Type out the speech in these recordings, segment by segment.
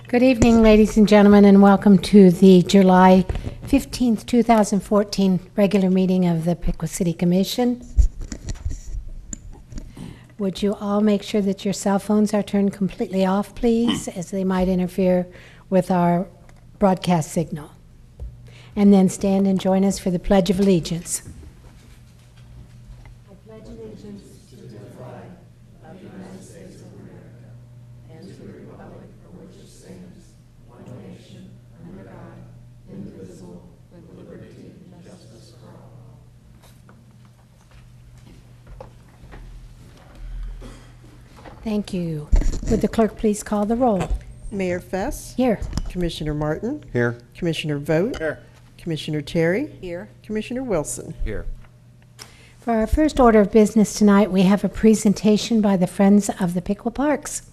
Good evening, ladies and gentlemen, and welcome to the July 15th, 2014 regular meeting of the Piqua City Commission. Would you all make sure that your cell phones are turned completely off, please, as they might interfere with our broadcast signal. And then stand and join us for the Pledge of Allegiance. I pledge allegiance to the flag of the United States of America and to the republic for which it stands, one nation, under God, indivisible, with liberty and justice for all. Thank you. Would the clerk please call the roll? Mayor Fess. Here. Commissioner Martin. Here. Commissioner Vogt. Here. Commissioner Terry. Here. Commissioner Wilson. Here. For our first order of business tonight, we have a presentation by the Friends of the Piqua Parks.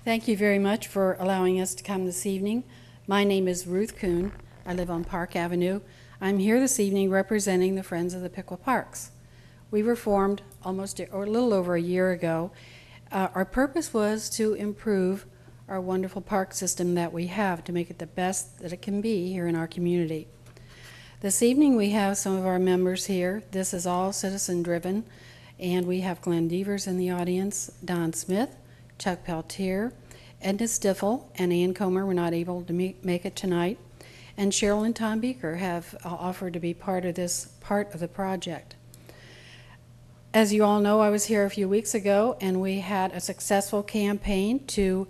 Thank you very much for allowing us to come this evening. My name is Ruth Kuhn. I live on Park Avenue. I'm here this evening representing the Friends of the Piqua Parks. We were formed a little over a year ago. Our purpose was to improve our wonderful park system that we have to make it the best that it can be here in our community. This evening we have some of our members here. This is all citizen-driven, and we have Glenn Devers in the audience, Don Smith, Chuck Peltier, Edna Stiffel, and Ann Comer were not able to make it tonight, and Cheryl and Tom Beaker have offered to be part of this part of the project. As you all know, I was here a few weeks ago, and we had a successful campaign to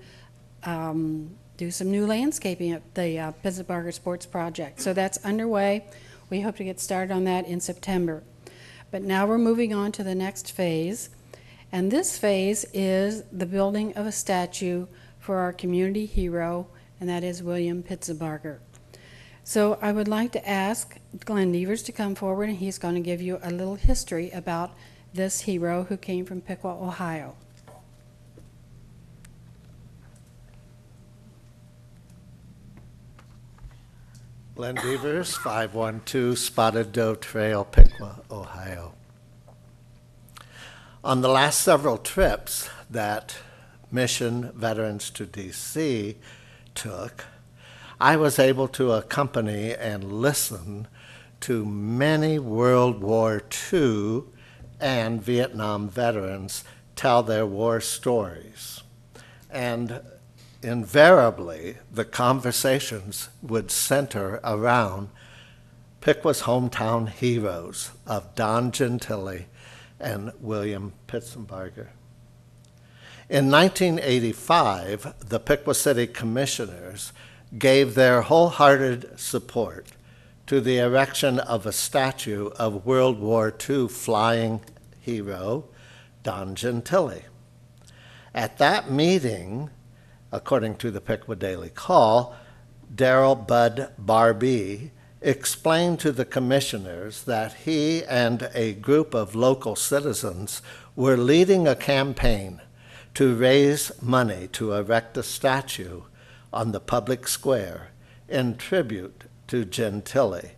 do some new landscaping at the Pittsburgh Sports Project. So that's underway. We hope to get started on that in September. But now we're moving on to the next phase, and this phase is the building of a statue for our community hero, and that is William Pitsenbarger. So I would like to ask Glenn Devers to come forward, and he's going to give you a little history about this hero who came from Piqua, Ohio. Glenn Devers, 512 Spotted Doe Trail, Piqua, Ohio. On the last several trips that Mission Veterans to DC took, I was able to accompany and listen to many World War II and Vietnam veterans tell their war stories. And invariably, the conversations would center around Piqua's hometown heroes of Don Gentile and William Pitsenbarger. In 1985, the Piqua City Commissioners gave their wholehearted support to the erection of a statue of World War II flying hero Don Gentile. At that meeting, according to the Piqua Daily Call, Darrell Bud Barbee explained to the commissioners that he and a group of local citizens were leading a campaign to raise money to erect a statue on the public square in tribute to Gentile,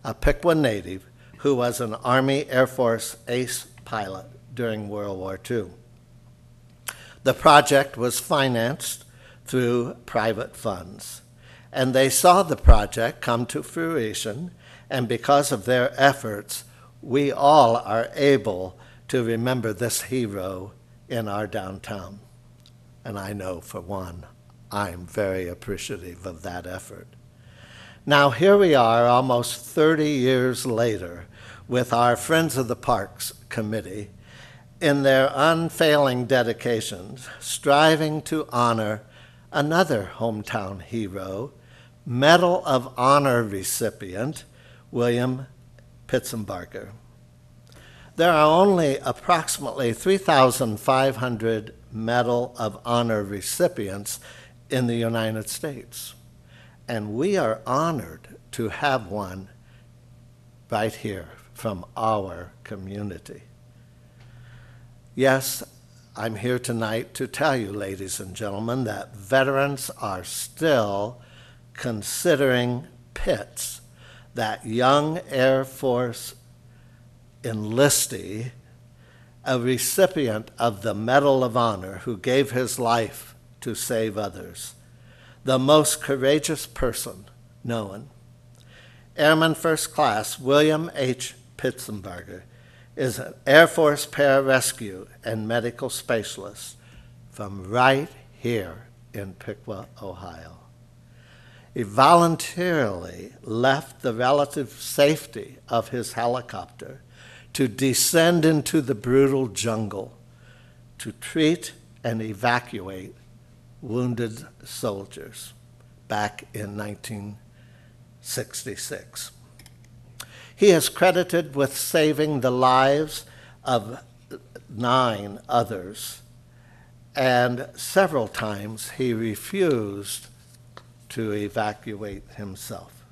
a Piqua native who was an Army Air Force ace pilot during World War II. The project was financed through private funds, and they saw the project come to fruition, and because of their efforts, we all are able to remember this hero in our downtown. And I know, for one, I'm very appreciative of that effort. Now here we are almost 30 years later with our Friends of the Parks Committee in their unfailing dedications, striving to honor another hometown hero, Medal of Honor recipient, William Pitsenbarger. There are only approximately 3,500 Medal of Honor recipients in the United States, and we are honored to have one right here from our community. Yes, I'm here tonight to tell you, ladies and gentlemen, that veterans are still considering Pitts, that young Air Force enlistee, a recipient of the Medal of Honor who gave his life to save others, the most courageous person known. Airman First Class William H. Pitzenbarger is an Air Force pararescue and medical specialist from right here in Piqua, Ohio. He voluntarily left the relative safety of his helicopter to descend into the brutal jungle to treat and evacuate wounded soldiers back in 1966. He is credited with saving the lives of 9 others, and several times he refused to evacuate himself.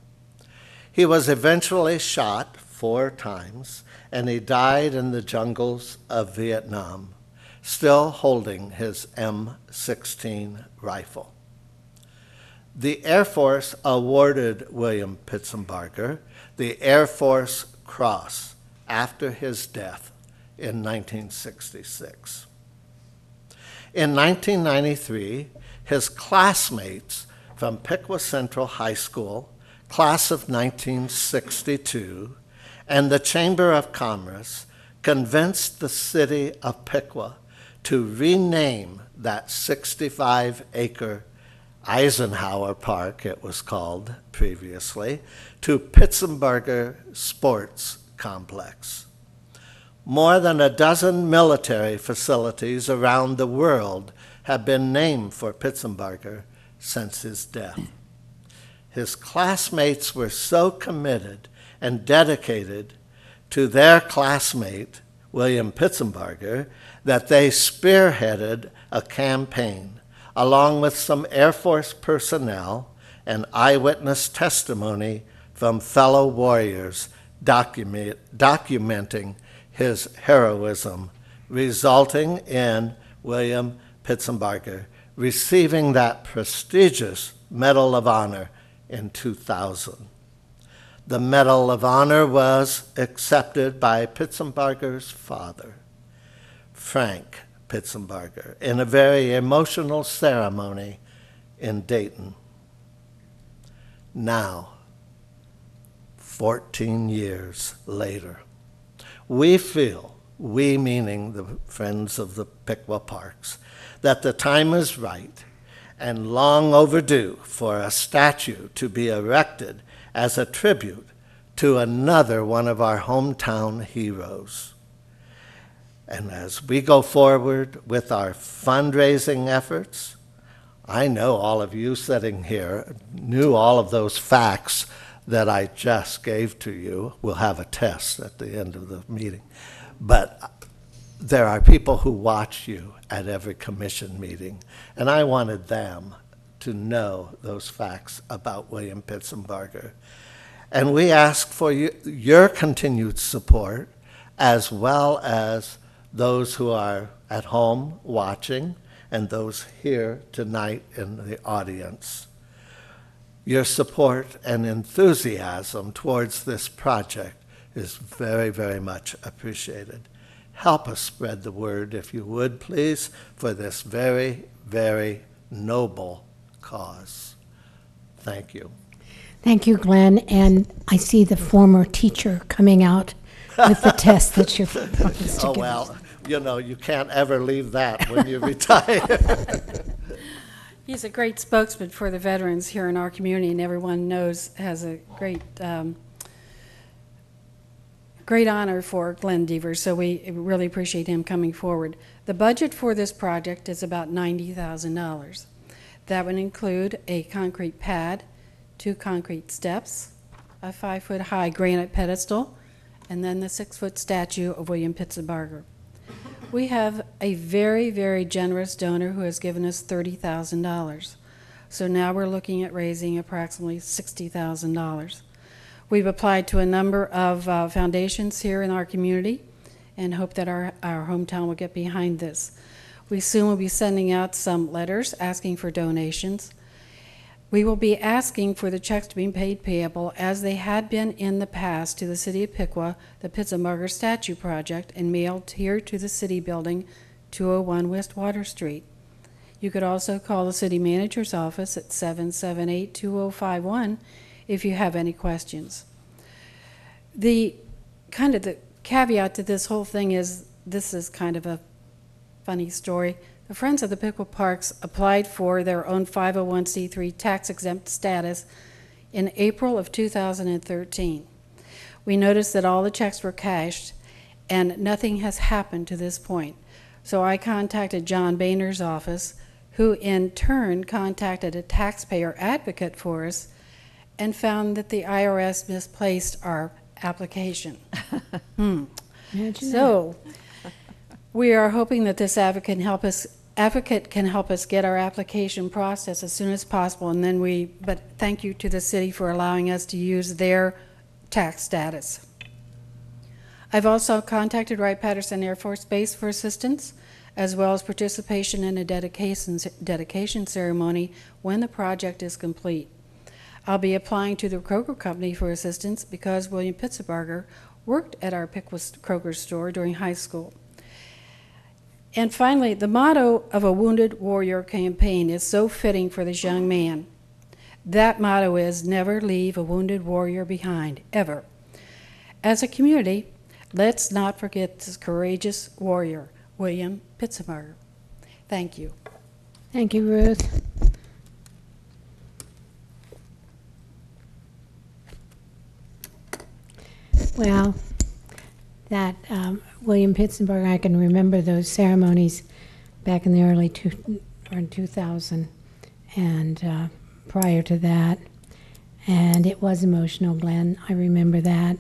He was eventually shot 4 times, and he died in the jungles of Vietnam, still holding his M16 rifle. The Air Force awarded William Pitzenbarger the Air Force Cross after his death in 1966. In 1993, his classmates from Piqua Central High School, class of 1962, and the Chamber of Commerce convinced the city of Piqua to rename that 65-acre Eisenhower Park, it was called previously, to Pitzenbarger Sports Complex. More than a dozen military facilities around the world have been named for Pitzenbarger since his death. His classmates were so committed and dedicated to their classmate, William Pitzenbarger, that they spearheaded a campaign along with some Air Force personnel and eyewitness testimony from fellow warriors documenting his heroism, resulting in William Pitzenbarger receiving that prestigious Medal of Honor in 2000. The Medal of Honor was accepted by Pitzenbarger's father, Frank Pitzenbarger, in a very emotional ceremony in Dayton. Now, 14 years later, we feel, we meaning the Friends of the Piqua Parks, that the time is right and long overdue for a statue to be erected as a tribute to another one of our hometown heroes. And as we go forward with our fundraising efforts, I know all of you sitting here knew all of those facts that I just gave to you. We'll have a test at the end of the meeting. But there are people who watch you at every commission meeting, and I wanted them to know those facts about William Pitzenbarger. And we ask for your continued support, as well as those who are at home watching and those here tonight in the audience. Your support and enthusiasm towards this project is very, very much appreciated. Help us spread the word, if you would, please, for this very, very noble cause. Thank you. Thank you, Glenn. And I see the former teacher coming out with the test that you're promised to Oh, give well, us. you know, you can't ever leave that when you retire. He's a great spokesman for the veterans here in our community, and everyone knows has a great honor for Glenn Devers, so we really appreciate him coming forward. The budget for this project is about $90,000. That would include a concrete pad, 2 concrete steps, a 5-foot-high granite pedestal, and then the 6-foot statue of William Pitzenbarger. We have a very, very generous donor who has given us $30,000. So now we're looking at raising approximately $60,000. We've applied to a number of foundations here in our community and hope that our hometown will get behind this. We soon will be sending out some letters asking for donations. We will be asking for the checks to be paid payable as they had been in the past to the City of Piqua, the Pittsburgher Statue Project, and mailed here to the City Building, 201 West Water Street. You could also call the City Manager's office at 778-2051 if you have any questions. The caveat to this whole thing is, this is kind of a funny story. The Friends of the Piqua Parks applied for their own 501c3 tax-exempt status in April of 2013. We noticed that all the checks were cashed and nothing has happened to this point. So I contacted John Boehner's office, who in turn contacted a taxpayer advocate for us and found that the IRS misplaced our application. So we are hoping that this advocate can help us get our application processed as soon as possible, and then but thank you to the city for allowing us to use their tax status. I've also contacted Wright-Patterson Air Force Base for assistance, as well as participation in a dedication ceremony when the project is complete. I'll be applying to the Kroger Company for assistance because William Pittsburgher worked at our Piqua Kroger store during high school. And finally, the motto of a Wounded Warrior campaign is so fitting for this young man. That motto is, never leave a wounded warrior behind, ever. As a community, let's not forget this courageous warrior, William Pittsburgher. Thank you. Thank you, Ruth. Well, that William Pittsburgher, I can remember those ceremonies back in the early 2000 and prior to that. And it was emotional, Glenn. I remember that.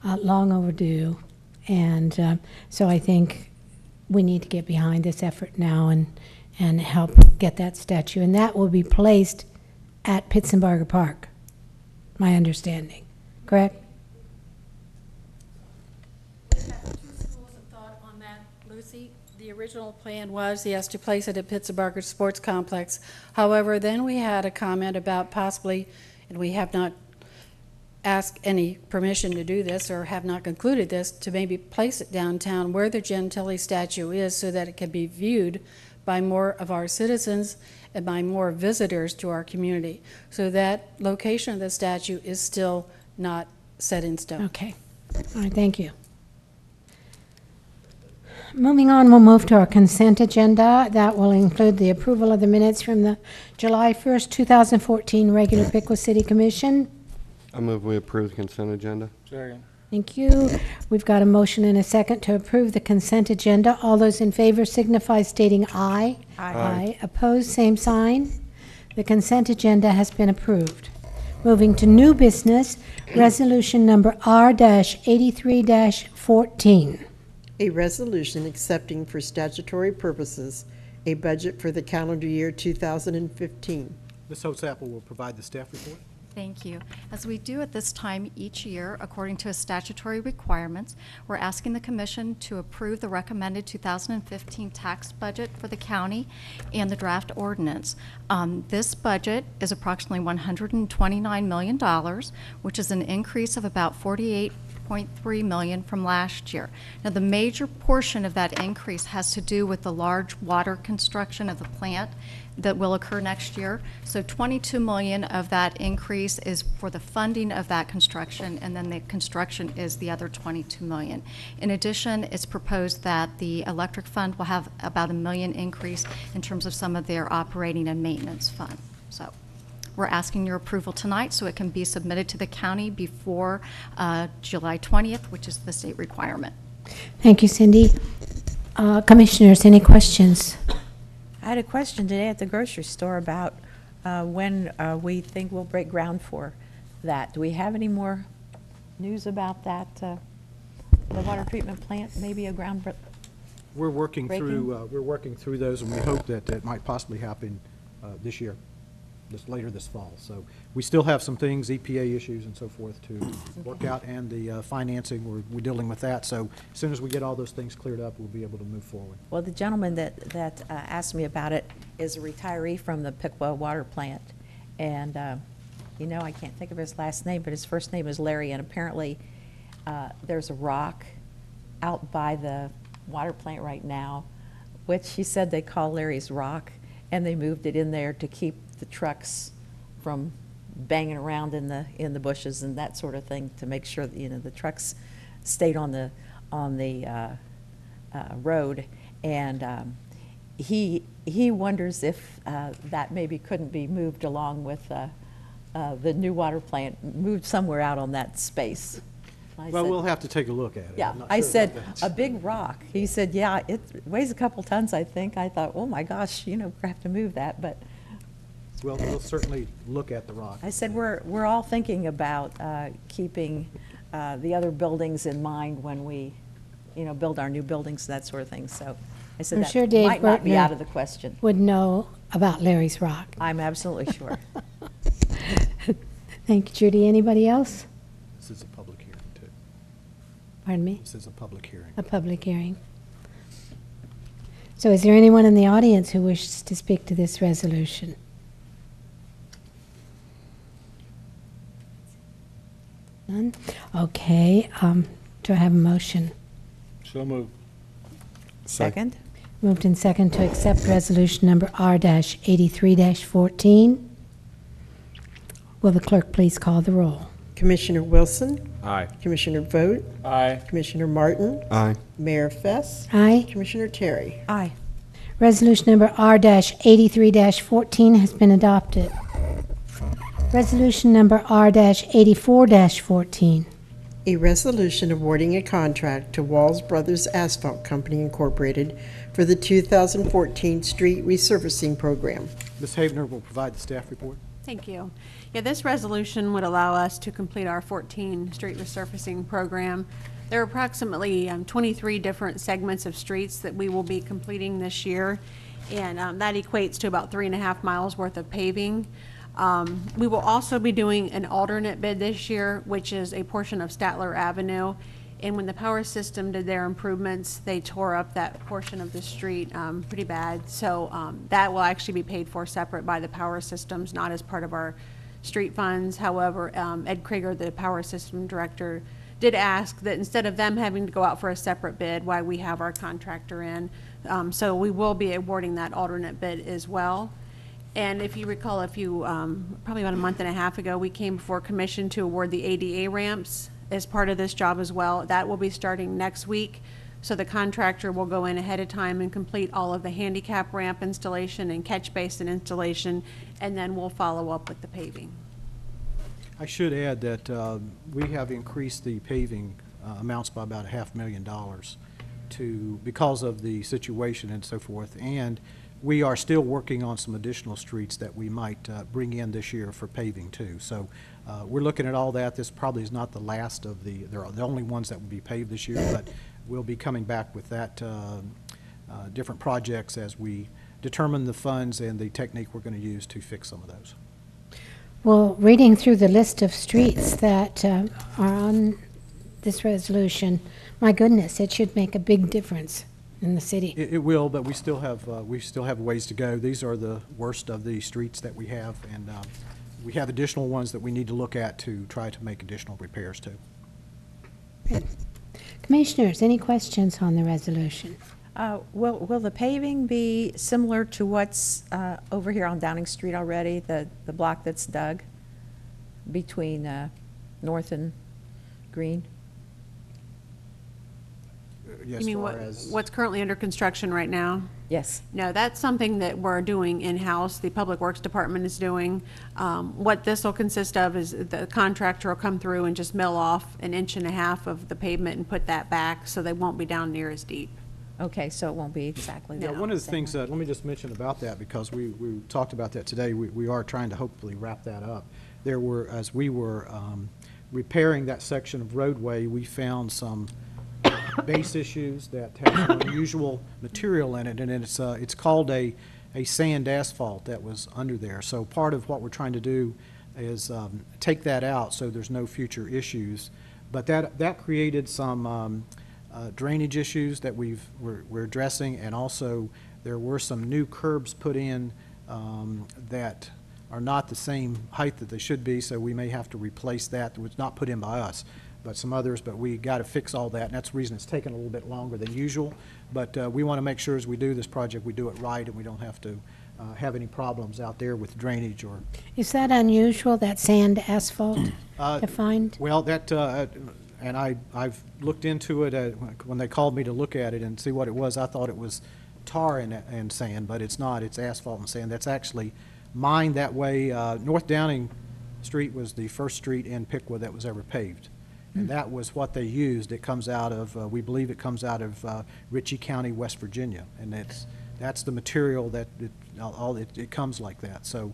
Long overdue. And so I think we need to get behind this effort now and help get that statue. And that will be placed at Pittsburgher Park, my understanding. Correct? The original plan was, yes, to place it at Pittsburgher Sports Complex. However, then we had a comment about possibly, and we have not asked any permission to do this or have not concluded this, to maybe place it downtown where the Gentili statue is so that it can be viewed by more of our citizens and by more visitors to our community. So that location of the statue is still not set in stone. Okay. All right, thank you. Moving on, we'll move to our consent agenda. That will include the approval of the minutes from the July 1st, 2014 regular Piqua City Commission. I move we approve the consent agenda. Second. Thank you. We've got a motion and a second to approve the consent agenda. All those in favor signify stating aye. Aye. Opposed, same sign. The consent agenda has been approved. Moving to new business, resolution number R-83-14. A resolution accepting for statutory purposes a budget for the calendar year 2015. Ms. Holtzapfel will provide the staff report. Thank you. As we do at this time each year, according to statutory requirements, we're asking the Commission to approve the recommended 2015 tax budget for the county and the draft ordinance. This budget is approximately $129 million, which is an increase of about $48.3 million from last year. Now, the major portion of that increase has to do with the large water construction of the plant that will occur next year. So $22 million of that increase is for the funding of that construction, and then the construction is the other $22 million. In addition, it's proposed that the electric fund will have about $1 million increase in terms of some of their operating and maintenance fund. So we're asking your approval tonight so it can be submitted to the county before July 20th, which is the state requirement. Thank you, Cindy. Commissioners, any questions? I had a question today at the grocery store about when we think we'll break ground for that. Do we have any more news about that? The water treatment plant, maybe a ground We're working Breaking? through those, and we hope that that might possibly happen this year, later this fall. So we still have some things, EPA issues and so forth, to work out, and the financing, we're dealing with that. So as soon as we get all those things cleared up, we'll be able to move forward. Well, the gentleman that asked me about it is a retiree from the Piqua water plant, And, I can't think of his last name, but his first name is Larry, and apparently there's a rock out by the water plant right now, which he said they call Larry's Rock, and they moved it in there to keep the trucks from banging around in the bushes and that sort of thing, to make sure that, the trucks stayed on the road. And he wonders if that maybe couldn't be moved along with the new water plant, moved somewhere out on that space. I Well, said- we'll have to take a look at it. Yeah, I'm not I sure said, about a that. big rock. He said, yeah, it weighs a couple tons, I think. I thought, oh my gosh, we have to move that. But Well, we'll certainly look at the rock. I said, we're all thinking about keeping the other buildings in mind when we, build our new buildings, that sort of thing. So I said, I'm that sure Dave might not be Gertner out of the question. would know about Larry's Rock. I'm absolutely sure. Thank you, Judy. Anybody else? This is a public hearing, too. Pardon me? This is a public hearing. A public hearing. So is there anyone in the audience who wishes to speak to this resolution? None? Okay, do I have a motion? So moved. Second? Moved in second to accept resolution number R-83-14. Will the clerk please call the roll? Commissioner Wilson, Aye. Commissioner Vogt, Aye. Commissioner Martin, Aye. Mayor Fess, Aye. Commissioner Terry. Aye. Resolution number R-83-14 has been adopted. Resolution number R-84-14. A resolution awarding a contract to Walls Brothers Asphalt Company Incorporated for the 2014 street resurfacing program. Ms. Havener will provide the staff report. Thank you. Yeah, this resolution would allow us to complete our 14 street resurfacing program. There are approximately 23 different segments of streets that we will be completing this year, and that equates to about 3.5 miles worth of paving. We will also be doing an alternate bid this year, which is a portion of Statler Avenue. And when the power system did their improvements, they tore up that portion of the street pretty bad. So that will actually be paid for separate by the power systems, not as part of our street funds. However, Ed Krieger, the power system director, did ask that instead of them having to go out for a separate bid, why we have our contractor in. So we will be awarding that alternate bid as well. And if you recall, probably about a month and a half ago, we came before commission to award the ADA ramps as part of this job as well. That will be starting next week. So the contractor will go in ahead of time and complete all of the handicap ramp installation and catch basin installation, and then we'll follow up with the paving. I should add that we have increased the paving amounts by about $500,000 because of the situation and so forth. And we are still working on some additional streets that we might bring in this year for paving too. So we're looking at all that. This probably is not the last of they're the only ones that will be paved this year, but we'll be coming back with that different projects as we determine the funds and the technique we're going to use to fix some of those. Well, reading through the list of streets that are on this resolution, my goodness, it should make a big difference in the city. It will, but we still have ways to go. These are the worst of the streets that we have, and we have additional ones that we need to look at to try to make additional repairs to. Commissioners, any questions on the resolution? Will the paving be similar to what's over here on Downing Street already, the block that's dug between North and Green? As You mean far as what's currently under construction right now? Yes. No, that's something that we're doing in-house, the Public Works Department is doing. What this will consist of is the contractor will come through and just mill off 1.5 inches of the pavement and put that back, so they won't be down near as deep. Okay, so it won't be exactly Yeah, that. one of the things that, let me just mention about that, because we talked about that today, we are trying to hopefully wrap that up. There were, as we were repairing that section of roadway, we found some base issues that have some unusual material in it, and it's called a sand asphalt that was under there. So part of what we're trying to do is take that out so there's no future issues. But that created some drainage issues that we're addressing, and also there were some new curbs put in that are not the same height that they should be, so we may have to replace that. It was not put in by us, but some others, but we got to fix all that, and that's the reason it's taken a little bit longer than usual. But we want to make sure as we do this project, we do it right, and we don't have to have any problems out there with drainage or. Is that unusual, that sand asphalt defined? Well, that, and I've looked into it when they called me to look at it and see what it was. I thought it was tar and sand, but it's not. It's asphalt and sand. That's actually mined that way. North Downing Street was the first street in Piqua that was ever paved. And that was what they used. It comes out of, we believe it comes out of Ritchie County, West Virginia. And that's the material that it comes like that. So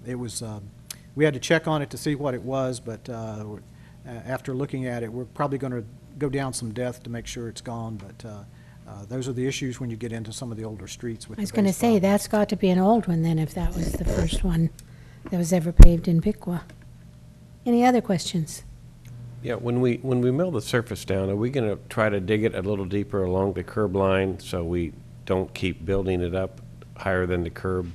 it was, we had to check on it to see what it was, but after looking at it, we're probably going to go down some depth to make sure it's gone. But those are the issues when you get into some of the older streets with I was the going to base say, problems. that's got to be an old one then, if that was the first one that was ever paved in Piqua. Any other questions? Yeah, when we mill the surface down, are we going to try to dig it a little deeper along the curb line so we don't keep building it up higher than the curb?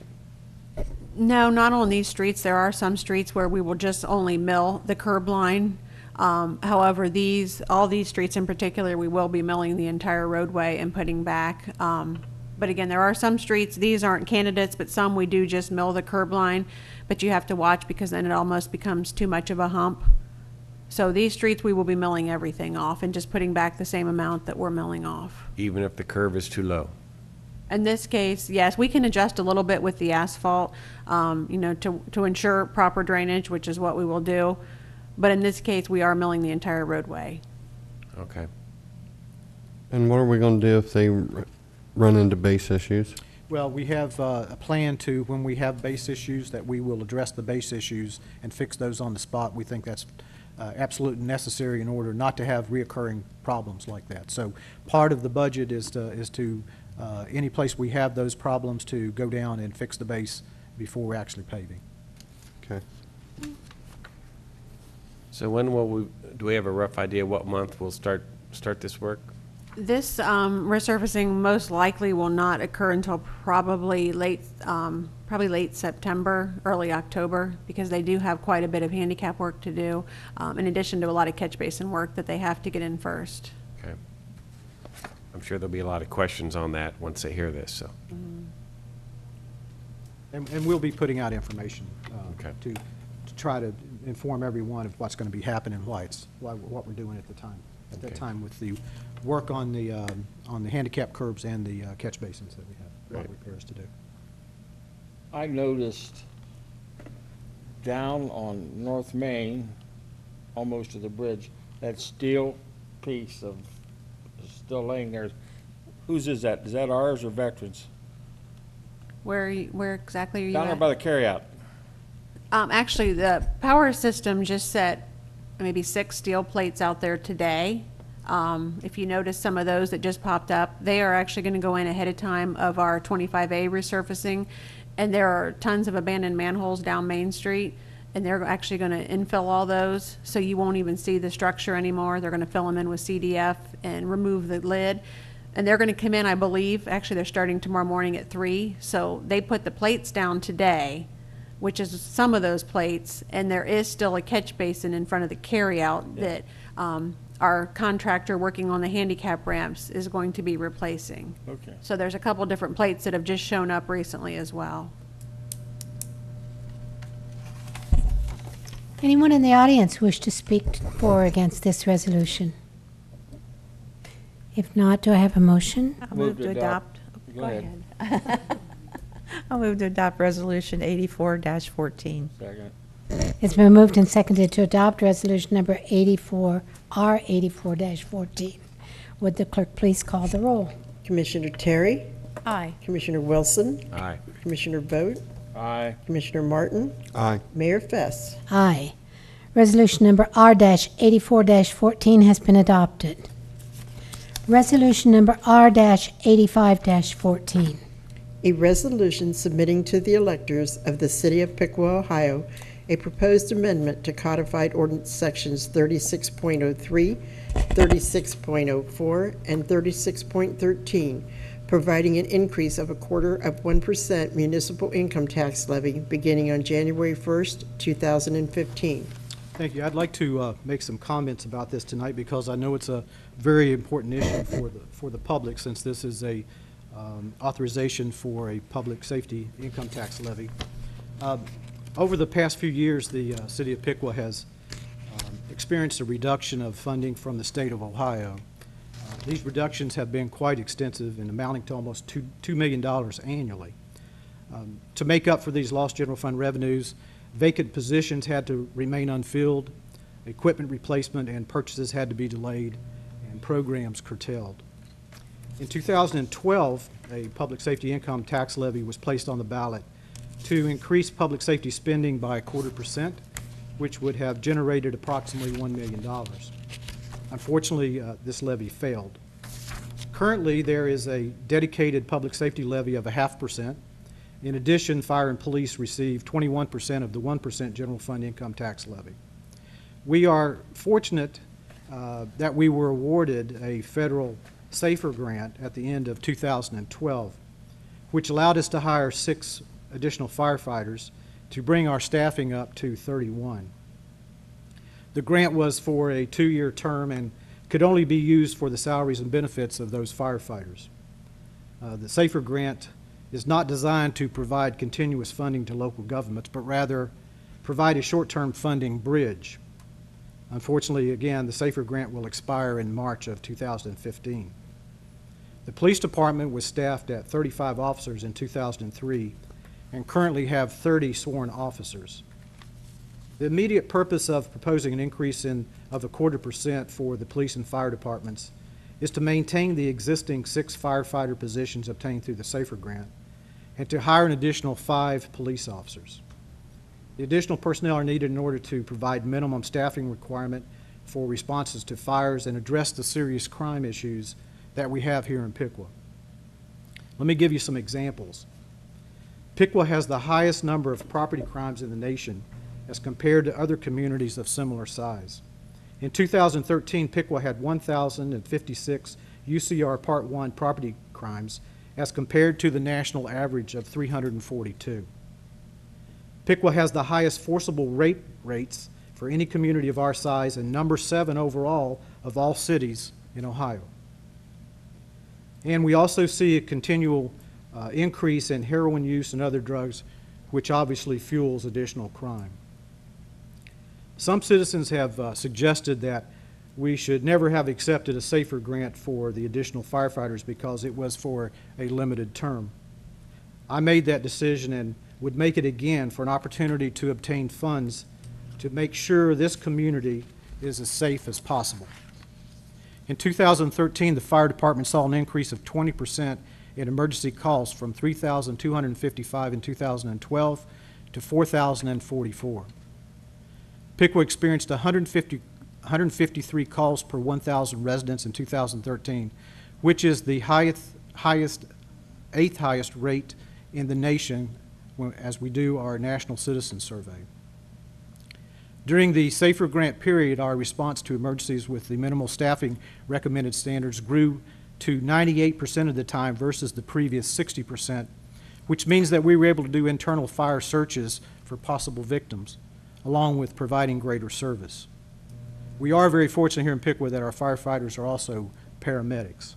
No, not on these streets. There are some streets where we will just only mill the curb line. However, all these streets in particular, we will be milling the entire roadway and putting back. But again, there are some streets, these aren't candidates, but some we do just mill the curb line. But you have to watch because then it almost becomes too much of a hump. So these streets, we will be milling everything off and just putting back the same amount that we're milling off. Even if the curve is too low? In this case, yes, we can adjust a little bit with the asphalt, to ensure proper drainage, which is what we will do. But in this case, we are milling the entire roadway. Okay. And what are we going to do if they run into base issues? Well, we have a plan to, when we have base issues, that we will address the base issues and fix those on the spot. We think that's absolutely necessary in order not to have reoccurring problems like that. So part of the budget is to any place we have those problems, to go down and fix the base before we're actually paving. Okay. So do we have a rough idea what month we'll start this work? This resurfacing most likely will not occur until probably late September, early October, because they do have quite a bit of handicap work to do, in addition to a lot of catch basin work that they have to get in first. Okay. I'm sure there'll be a lot of questions on that once they hear this, so. And we'll be putting out information Okay. to try to inform everyone of what's going to be happening, what we're doing at the time. At that Okay. time, with the work on the handicap curbs and the catch basins that we have, a lot of repairs to do. I noticed down on North Main, almost to the bridge, that steel piece is still laying there. Whose is that? Is that ours or Veterans? Where exactly are you Down there at? by the carryout. Actually, the power system just set maybe 6 steel plates out there today. If you notice some of those that just popped up, they are actually going to go in ahead of time of our 25A resurfacing. And there are tons of abandoned manholes down Main Street, and they're actually going to infill all those, so you won't even see the structure anymore. They're going to fill them in with CDF and remove the lid. And they're going to come in, I believe, actually they're starting tomorrow morning at 3. So they put the plates down today, which is some of those plates, and there is still a catch basin in front of the carryout that our contractor working on the handicap ramps is going to be replacing. Okay. So there's a couple different plates that have just shown up recently as well. Anyone in the audience wish to speak for or against this resolution? If not, do I have a motion? I'll move to adopt. Go ahead. I'll move to adopt Resolution 84-14. Second. It's been moved and seconded to adopt resolution number 84-14. Would the clerk please call the roll? Commissioner Terry, Aye. Commissioner Wilson, Aye. Commissioner Vogt, Aye. Commissioner Martin, Aye. Mayor Fess. Aye. Resolution number R-84-14 has been adopted. Resolution number R-85-14. A resolution submitting to the electors of the City of Piqua, Ohio, a proposed amendment to codified ordinance sections 36.03, 36.04, and 36.13, providing an increase of 0.25% municipal income tax levy beginning on January 1st, 2015. Thank you. I'd like to make some comments about this tonight because I know it's a very important issue for the public, since this is a authorization for a public safety income tax levy. Over the past few years, the city of Piqua has experienced a reduction of funding from the state of Ohio. These reductions have been quite extensive and amounting to almost $2 million annually. To make up for these lost general fund revenues, vacant positions had to remain unfilled, equipment replacement and purchases had to be delayed, and programs curtailed. In 2012, a public safety income tax levy was placed on the ballot to increase public safety spending by 0.25%, which would have generated approximately $1 million. Unfortunately, this levy failed. Currently, there is a dedicated public safety levy of 0.5%. In addition, fire and police receive 21% of the 1% general fund income tax levy. We are fortunate that we were awarded a federal SAFER grant at the end of 2012, which allowed us to hire 6 additional firefighters to bring our staffing up to 31. The grant was for a 2-year term and could only be used for the salaries and benefits of those firefighters. The SAFER grant is not designed to provide continuous funding to local governments, but rather provide a short-term funding bridge. Unfortunately, again, the SAFER grant will expire in March of 2015. The police department was staffed at 35 officers in 2003 and currently have 30 sworn officers. The immediate purpose of proposing an increase of 0.25% for the police and fire departments is to maintain the existing 6 firefighter positions obtained through the SAFER grant and to hire an additional 5 police officers. The additional personnel are needed in order to provide minimum staffing requirement for responses to fires and address the serious crime issues that we have here in Piqua. Let me give you some examples. Piqua has the highest number of property crimes in the nation as compared to other communities of similar size. In 2013, Piqua had 1,056 UCR Part 1 property crimes as compared to the national average of 342. Piqua has the highest forcible rape rates for any community of our size and number 7 overall of all cities in Ohio. And we also see a continual increase in heroin use and other drugs, which obviously fuels additional crime. Some citizens have suggested that we should never have accepted a SAFER grant for the additional firefighters because it was for a limited term. I made that decision and would make it again for an opportunity to obtain funds to make sure this community is as safe as possible. In 2013, the fire department saw an increase of 20% in emergency calls from 3,255 in 2012 to 4,044. Piqua experienced 153 calls per 1,000 residents in 2013, which is the 8th highest rate in the nation as we do our national citizen survey. During the SAFER grant period, our response to emergencies with the minimal staffing recommended standards grew to 98% of the time versus the previous 60%, which means that we were able to do internal fire searches for possible victims, along with providing greater service. We are very fortunate here in Piqua that our firefighters are also paramedics.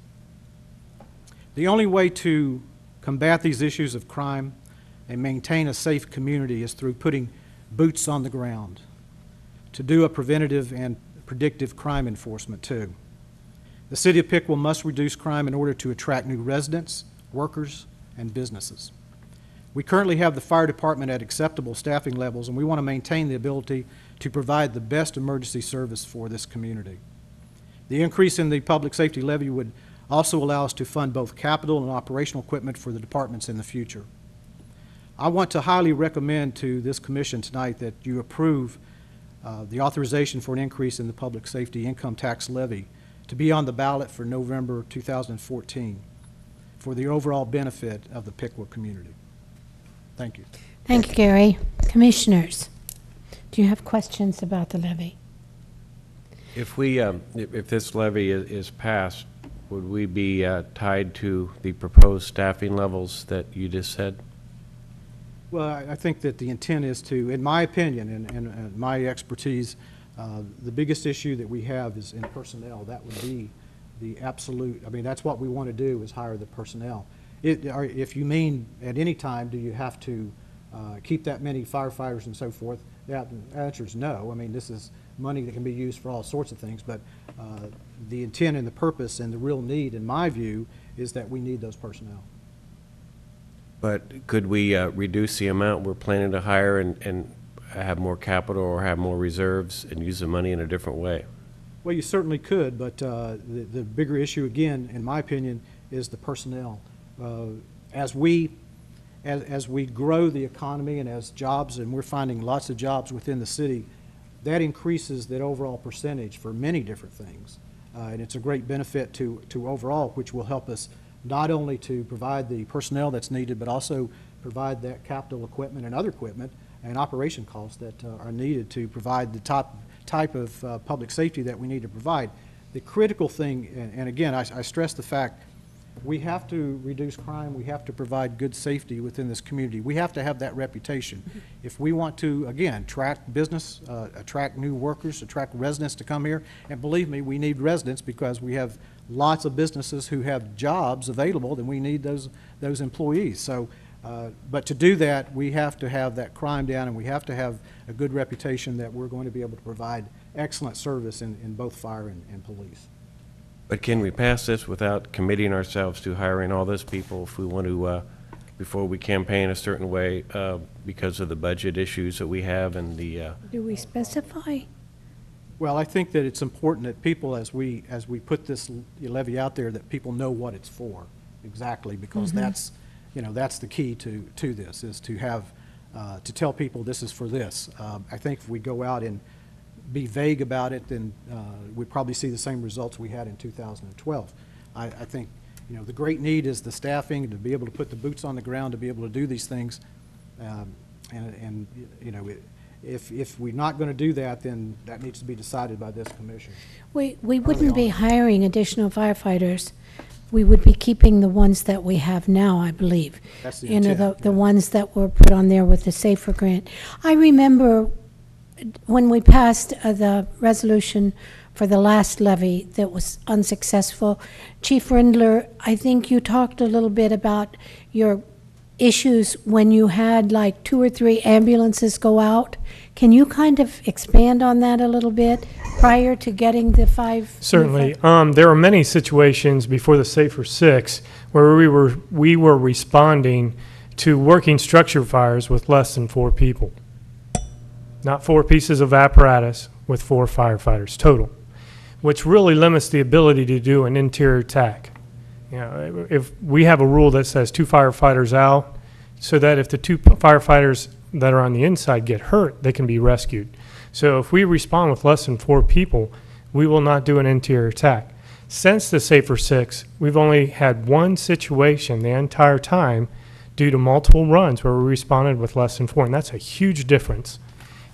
The only way to combat these issues of crime and maintain a safe community is through putting boots on the ground to do a preventative and predictive crime enforcement too. The city of Piqua must reduce crime in order to attract new residents, workers, and businesses. We currently have the fire department at acceptable staffing levels, and we want to maintain the ability to provide the best emergency service for this community. The increase in the public safety levy would also allow us to fund both capital and operational equipment for the departments in the future. I want to highly recommend to this commission tonight that you approve the authorization for an increase in the public safety income tax levy to be on the ballot for November 2014 for the overall benefit of the Piqua community. Thank you. Thank you, Gary. Commissioners, do you have questions about the levy? If we, if this levy is passed, would we be tied to the proposed staffing levels that you just said? Well, I think that the intent is to, in my opinion and my expertise, the biggest issue that we have is in personnel. That would be the absolute, I mean, that's what we want to do, is hire the personnel. If you mean at any time, do you have to keep that many firefighters and so forth? The answer is no. I mean, this is money that can be used for all sorts of things, but the intent and the purpose and the real need, in my view, is that we need those personnel. But could we reduce the amount we're planning to hire and have more capital or have more reserves and use the money in a different way? Well, you certainly could, but the bigger issue, again, in my opinion, is the personnel. As we grow the economy and as jobs, and we're finding lots of jobs within the city, that increases that overall percentage for many different things. And it's a great benefit to overall, which will help us not only to provide the personnel that's needed, but also provide that capital equipment and other equipment and operation costs that are needed to provide the type of public safety that we need to provide. The critical thing, and again, I stress the fact, we have to reduce crime. We have to provide good safety within this community. We have to have that reputation. If we want to, again, attract business, attract new workers, attract residents to come here, and believe me, we need residents because we have lots of businesses who have jobs available, then we need those employees. So, but to do that, we have to have that crime down, and we have to have a good reputation that we're going to be able to provide excellent service in both fire and police. But can we pass this without committing ourselves to hiring all those people if we want to, before we campaign a certain way, because of the budget issues that we have and the... Do we specify? Well, I think that it's important that people, as we put this levy out there, that people know what it's for exactly, because that's, you know, that's the key to this, is to have, to tell people this is for this. I think if we go out and be vague about it, then we'd probably see the same results we had in 2012. I think, you know, the great need is the staffing, to be able to put the boots on the ground, to be able to do these things. And you know, if we're not going to do that, then that needs to be decided by this commission. We wouldn't be hiring additional firefighters. We would be keeping the ones that we have now, I believe. That's the You know, intent, the yeah. ones that were put on there with the SAFER grant. I remember when we passed the resolution for the last levy that was unsuccessful, Chief Rindler, I think you talked a little bit about your issues when you had like 2 or 3 ambulances go out. Can you kind of expand on that a little bit prior to getting the 5? Certainly. There were many situations before the SAFER 6 where we were responding to working structure fires with less than 4 people. Not 4 pieces of apparatus, with 4 firefighters total, which really limits the ability to do an interior attack. You know, if we have a rule that says 2 firefighters out, so that if the 2 firefighters that are on the inside get hurt, they can be rescued. So if we respond with less than 4 people, we will not do an interior attack. Since the SAFER 6, we've only had 1 situation the entire time due to multiple runs where we responded with less than 4, and that's a huge difference.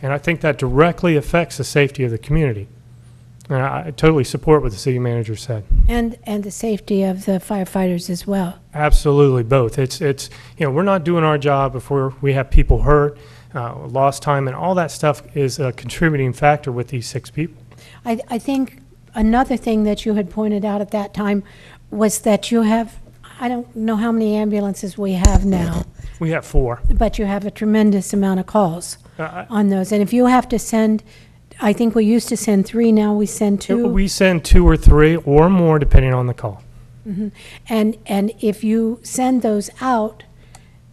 And I think that directly affects the safety of the community. And I totally support what the city manager said. And the safety of the firefighters as well. Absolutely, both. It's you know, we're not doing our job if we have people hurt, lost time, and all that stuff is a contributing factor with these 6 people. I think another thing that you had pointed out at that time was that you have, I don't know how many ambulances we have now, We have 4. but you have a tremendous amount of calls on those. And if you have to send, I think we used to send 3, now we send 2. We send 2 or 3 or more depending on the call. And if you send those out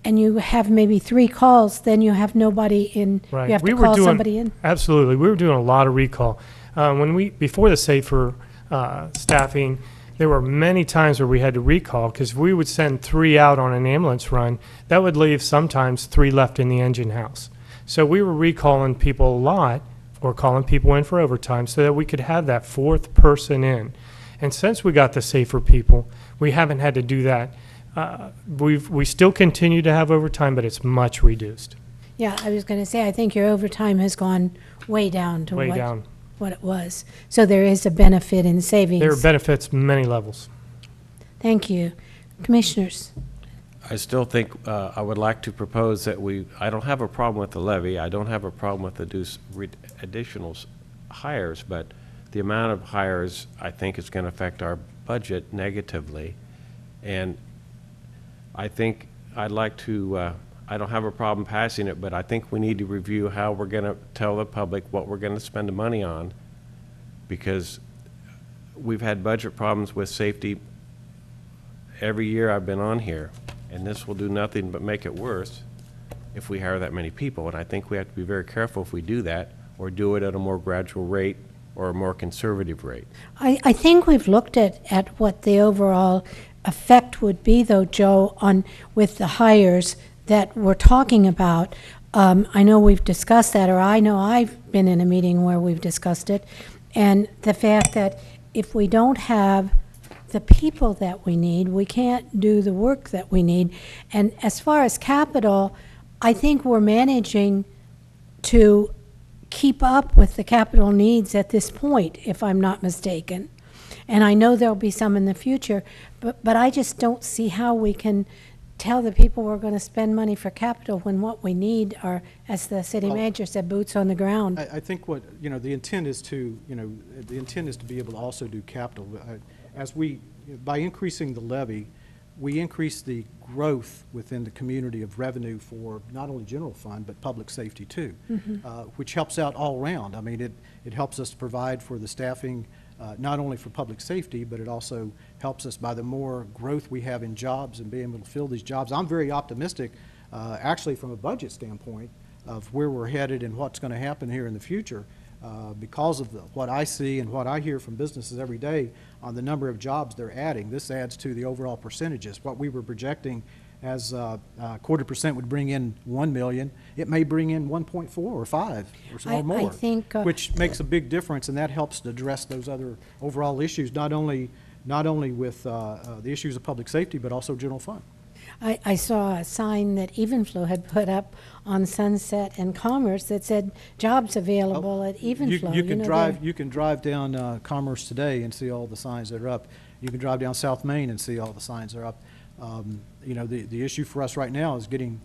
and you have maybe 3 calls, then you have nobody in, Right. you have to call somebody in. Absolutely. We were doing a lot of recall. Before the SAFER staffing, there were many times where we had to recall because we would send 3 out on an ambulance run. That would leave sometimes 3 left in the engine house. So we were recalling people a lot or calling people in for overtime so that we could have that 4th person in. And since we got the SAFER people, we haven't had to do that. We still continue to have overtime, but it's much reduced. Yeah, I was going to say, I think your overtime has gone way down to what it was. So there is a benefit in savings. There are benefits many levels. Thank you. Commissioners? I still think I would like to propose that I don't have a problem with the levy. I don't have a problem with the additional hires, but the amount of hires, I think, is going to affect our budget negatively. And I think I'd like to, I don't have a problem passing it, but I think we need to review how we're going to tell the public what we're going to spend the money on, because we've had budget problems with safety every year I've been on here, and this will do nothing but make it worse if we hire that many people. And I think we have to be very careful if we do that, or do it at a more gradual rate or a more conservative rate. I think we've looked at what the overall effect would be, though, Joe, with the hires that we're talking about. I know we've discussed that, or I know I've been in a meeting where we've discussed it, and the fact that if we don't have the people that we need, we can't do the work that we need. And as far as capital, I think we're managing to keep up with the capital needs at this point, if I'm not mistaken. And I know there'll be some in the future, but I just don't see how we can tell the people we're going to spend money for capital when what we need are, as the city manager said, boots on the ground. I think what, the intent is to, the intent is to be able to also do capital. By increasing the levy, we increase the growth within the community of revenue for not only general fund, but public safety too, which helps out all around. I mean, it helps us provide for the staffing, not only for public safety, but it also helps us by the more growth we have in jobs and being able to fill these jobs. I'm very optimistic, actually from a budget standpoint, of where we're headed and what's going to happen here in the future. Because of what I see and what I hear from businesses every day on the number of jobs they're adding. This adds to the overall percentages. What we were projecting as 0.25% would bring in 1 million, it may bring in 1.4 or 5 or more, I think, which makes a big difference, and that helps to address those other overall issues, not only with the issues of public safety, but also general fund. I saw a sign that Evenflow had put up on Sunset and Commerce that said jobs available at Evenflow. You can drive down Commerce today and see all the signs that are up. You can drive down South Main and see all the signs that are up. The issue for us right now is getting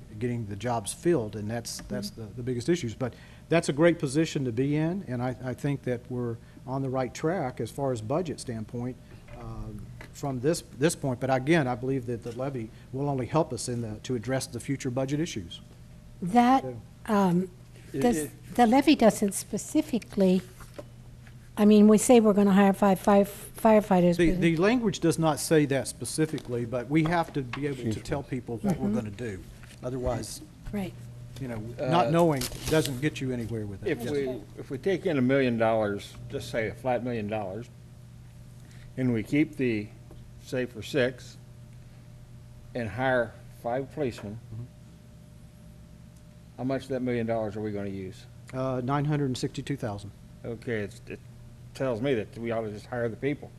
the jobs filled, and that's the biggest issues. But that's a great position to be in, and I think that we're on the right track as far as budget standpoint. From this point, but again, I believe that the levy will only help us to address the future budget issues. That the levy doesn't specifically. I mean, we say we're going to hire five firefighters. The language does not say that specifically, but we have to be able to tell people what we're going to do. Otherwise, right? Not knowing doesn't get you anywhere with it. If we take in $1 million, just say a flat $1 million, and we keep the say for 6 and hire 5 policemen, how much of that $1 million are we going to use? $962,000. Okay, it tells me that we ought to just hire the people.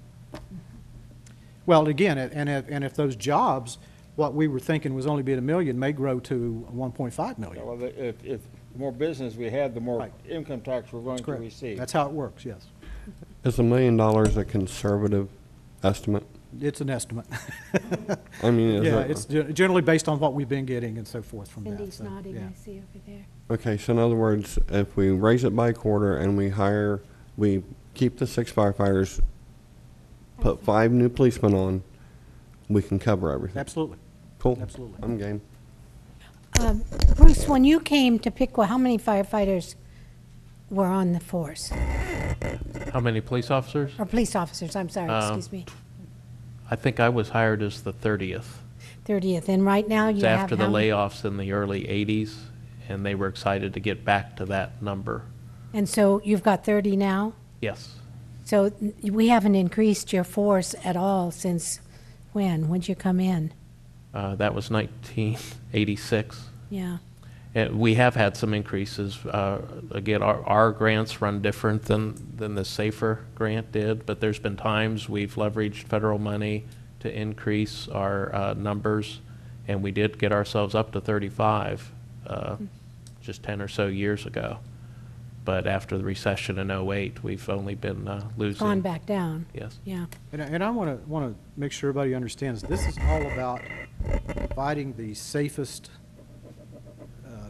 Well, again, and if those jobs, what we were thinking was only being $1 million, may grow to 1.5 million. Well, if the more business we had, the more income tax we're going to receive. That's how it works. Yes. Is $1 million a conservative estimate? It's an estimate. I mean, it's generally based on what we've been getting and so forth from that. Cindy's nodding, I see over there. Okay, so in other words, if we raise it by a quarter and we keep the 6 firefighters, put 5 new policemen on, we can cover everything. Absolutely. Cool. Absolutely. I'm game. Bruce, when you came to Piqua, how many firefighters were on the force? How many police officers? Or police officers, I'm sorry, excuse me. I think I was hired as the 30th. 30th, and right now you It's have after the how many? layoffs in the early 80s, and they were excited to get back to that number. And so you've got 30 now? Yes. So we haven't increased your force at all since when? When'd you come in? That was 1986. Yeah. And we have had some increases. Again, our grants run different than the SAFER grant did, but there's been times we've leveraged federal money to increase our numbers, and we did get ourselves up to 35 just 10 or so years ago. but after the recession in '08, we've only been losing. Gone back down. Yes. Yeah. And I want to make sure everybody understands, this is all about providing the safest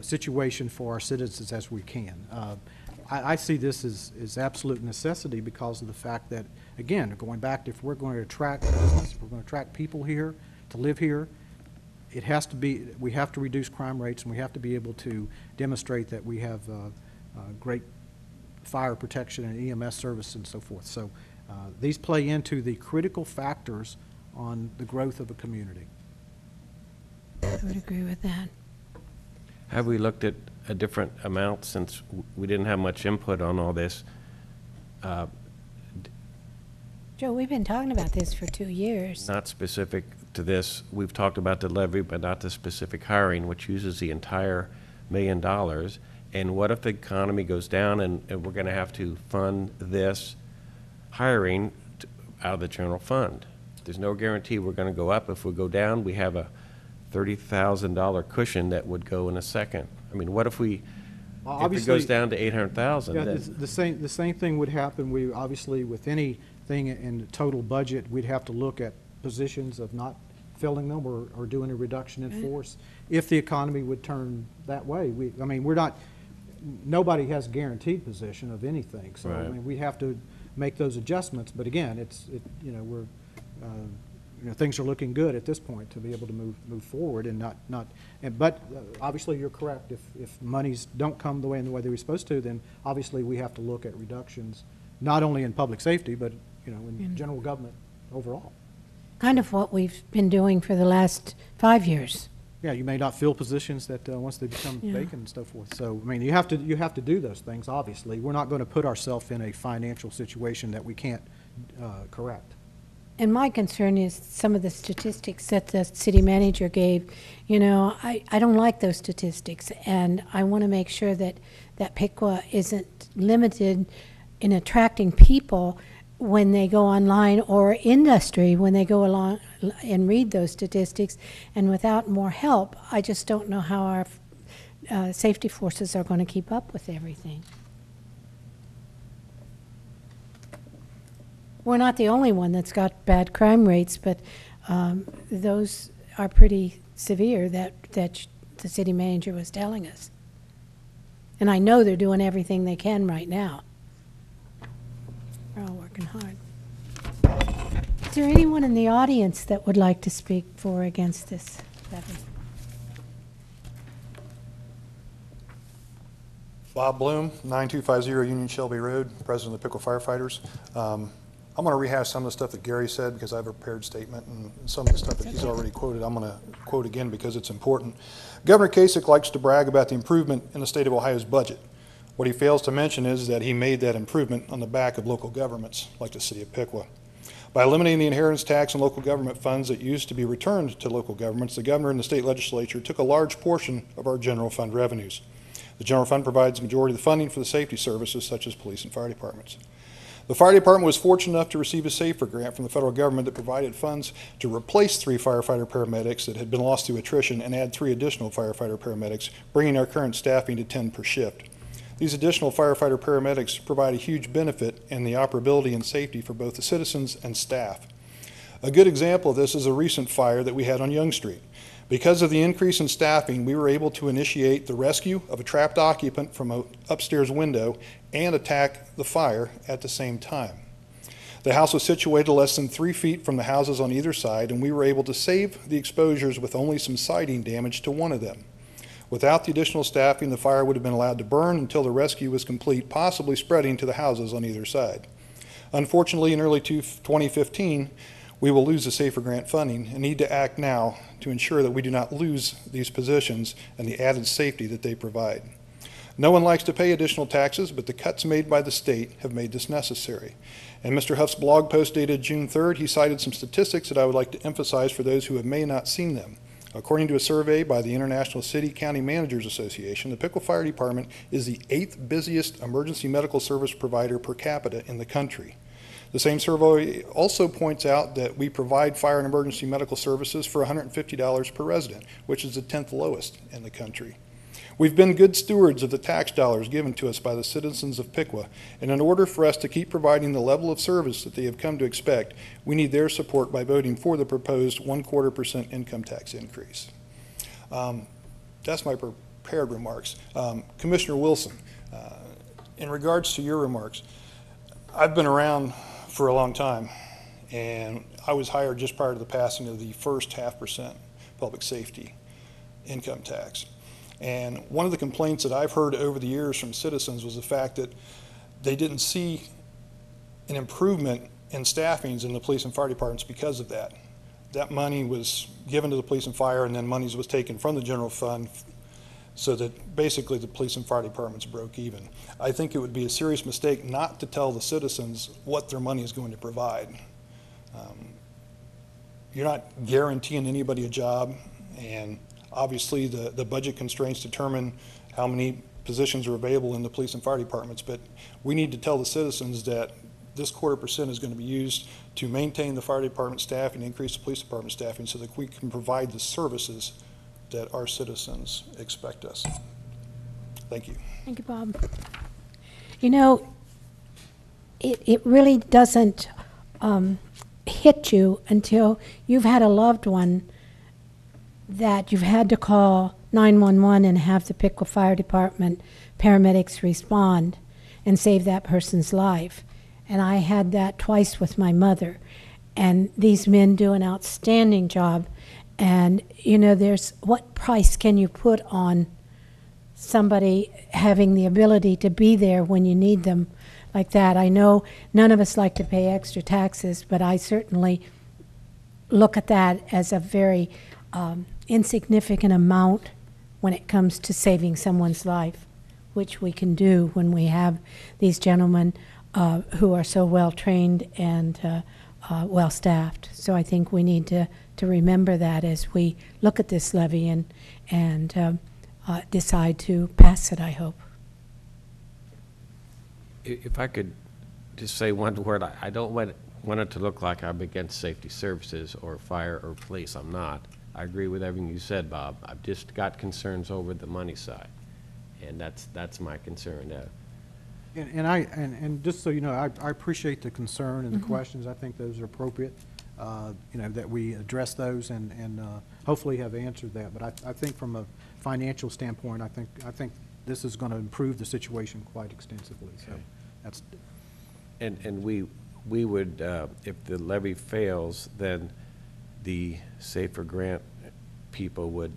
situation for our citizens as we can. I see this as absolute necessity because of the fact that, again, going back to if we're going to attract business, if we're going to attract people here to live here, it has to be, we have to reduce crime rates, and we have to be able to demonstrate that we have great fire protection and EMS service and so forth. So these play into the critical factors on the growth of a community. I would agree with that. Have we looked at a different amount since we didn't have much input on all this? Joe, we've been talking about this for 2 years. Not specific to this. We've talked about the levy, but not the specific hiring, which uses the entire $1 million. And what if the economy goes down and we're going to have to fund this hiring out of the general fund? There's no guarantee we're going to go up. If we go down, we have a $30,000 cushion that would go in a second. I mean, what if we, if it goes down to 800,000? Yeah, the same thing would happen. We obviously, with anything in the total budget, we'd have to look at positions of not filling them or doing a reduction in force. If the economy would turn that way, I mean, we're not, nobody has a guaranteed position of anything. So Right. I mean, we have to make those adjustments. But again, things are looking good at this point to be able to move forward and but obviously you're correct. If monies don't come the way they're supposed to, then obviously we have to look at reductions, not only in public safety, but in general government overall. Kind of what we've been doing for the last 5 years. Yeah, you may not fill positions that once they become vacant and so forth. So I mean, you have to do those things. Obviously, we're not going to put ourselves in a financial situation that we can't correct. And my concern is some of the statistics that the city manager gave. I don't like those statistics, and I want to make sure that Piqua isn't limited in attracting people when they go online, or industry when they go along and read those statistics. And without more help, I just don't know how our safety forces are going to keep up with everything. We're not the only one that's got bad crime rates, but those are pretty severe that the city manager was telling us. And I know they're doing everything they can right now. They're all working hard. Is there anyone in the audience that would like to speak for or against this levy? Bob Bloom, 9250 Union Shelby Road, President of the Piqua Firefighters. I'm going to rehash some of the stuff that Gary said because I have a prepared statement, and some of the stuff that he's already quoted I'm going to quote again because it's important. Governor Kasich likes to brag about the improvement in the state of Ohio's budget. What he fails to mention is that he made that improvement on the back of local governments like the city of Piqua. By eliminating the inheritance tax and local government funds that used to be returned to local governments, the governor and the state legislature took a large portion of our general fund revenues. The general fund provides the majority of the funding for the safety services such as police and fire departments. The fire department was fortunate enough to receive a SAFER grant from the federal government that provided funds to replace 3 firefighter paramedics that had been lost through attrition and add 3 additional firefighter paramedics, bringing our current staffing to 10 per shift. These additional firefighter paramedics provide a huge benefit in the operability and safety for both the citizens and staff. A good example of this is a recent fire that we had on Young Street. Because of the increase in staffing, we were able to initiate the rescue of a trapped occupant from an upstairs window and attack the fire at the same time. The house was situated less than 3 feet from the houses on either side, and we were able to save the exposures with only some siding damage to one of them. Without the additional staffing, the fire would have been allowed to burn until the rescue was complete, possibly spreading to the houses on either side. Unfortunately, in early 2015, we will lose the SAFER grant funding and need to act now to ensure that we do not lose these positions and the added safety that they provide. No one likes to pay additional taxes, but the cuts made by the state have made this necessary. In Mr. Huff's blog post dated June 3rd, he cited some statistics that I would like to emphasize for those who may not seen them. According to a survey by the International City County Managers Association, the Piqua Fire Department is the 8th busiest emergency medical service provider per capita in the country. The same survey also points out that we provide fire and emergency medical services for $150 per resident, which is the 10th lowest in the country. We've been good stewards of the tax dollars given to us by the citizens of Piqua, and in order for us to keep providing the level of service that they have come to expect, we need their support by voting for the proposed 1/4% income tax increase. That's my prepared remarks. Commissioner Wilson, in regards to your remarks, I've been around for a long time, and I was hired just prior to the passing of the first 0.5% public safety income tax. And one of the complaints that I've heard over the years from citizens was the fact that they didn't see an improvement in staffings in the police and fire departments because of that. That money was given to the police and fire, and then monies was taken from the general fund, so that basically the police and fire departments broke even. I think it would be a serious mistake not to tell the citizens what their money is going to provide. You're not guaranteeing anybody a job, and obviously the budget constraints determine how many positions are available in the police and fire departments, but we need to tell the citizens that this 1/4% is going to be used to maintain the fire department staff and increase the police department staffing so that we can provide the services that our citizens expect us. Thank you. Thank you, Bob. You know, it really doesn't hit you until you've had a loved one that you've had to call 911 and have the Piqua Fire Department paramedics respond and save that person's life. And I had that twice with my mother. And these men do an outstanding job. And, you know, what price can you put on somebody having the ability to be there when you need them like that? I know none of us like to pay extra taxes, but I certainly look at that as a very insignificant amount when it comes to saving someone's life, which we can do when we have these gentlemen who are so well trained and well staffed. So I think we need to remember that as we look at this levy and decide to pass it, I hope. If I could just say one word, I don't want it to look like I'm against safety services or fire or police. I'm not. I agree with everything you said, Bob. I've just got concerns over the money side, and that's my concern. And just so you know, I appreciate the concern and the questions. I think those are appropriate. You know, that we address those and hopefully have answered that. But I think from a financial standpoint, I think this is going to improve the situation quite extensively. So that's. And we would, if the levy fails, then the safer grant people would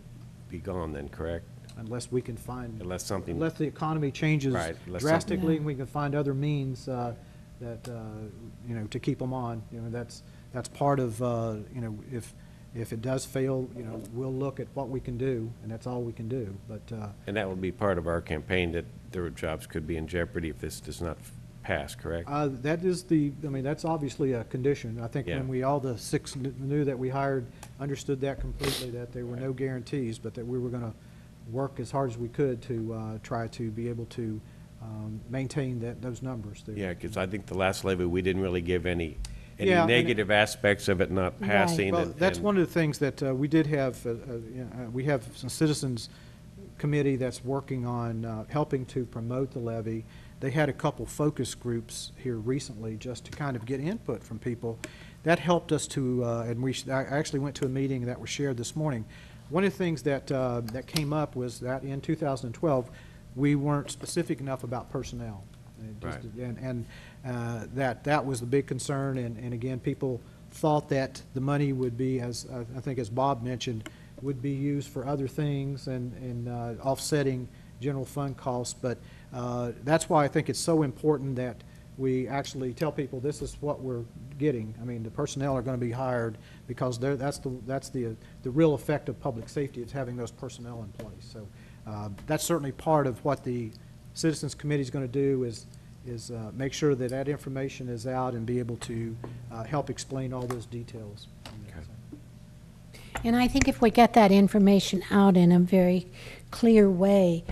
be gone then, correct? Unless we can find, unless the economy changes drastically, and we can find other means that you know, to keep them on. You know, that's part of you know, if it does fail, you know, we'll look at what we can do, and that's all we can do. But and that would be part of our campaign, that their jobs could be in jeopardy if this does not pass, correct? That is I mean, that's obviously a condition. I think when all the 6 new that we hired understood that completely, that there were no guarantees, but that we were going to work as hard as we could to try to be able to maintain those numbers there. Yeah, because I think the last levy, we didn't really give any negative aspects of it not passing. Well, that's one of the things that we did have. We have some citizens committee that's working on helping to promote the levy. They had a couple focus groups here recently just to kind of get input from people. That helped us to, and I actually went to a meeting that was shared this morning. One of the things that that came up was that in 2012, we weren't specific enough about personnel. And that was the big concern. And again, people thought that the money would be, as I think as Bob mentioned, would be used for other things and offsetting general fund costs. But that's why I think it's so important that we actually tell people this is what we're getting. I mean, the personnel are going to be hired because that's the real effect of public safety. It's having those personnel in place. So that's certainly part of what the Citizens Committee is going to do is make sure that that information is out and be able to help explain all those details. And I think if we get that information out in a very clear way,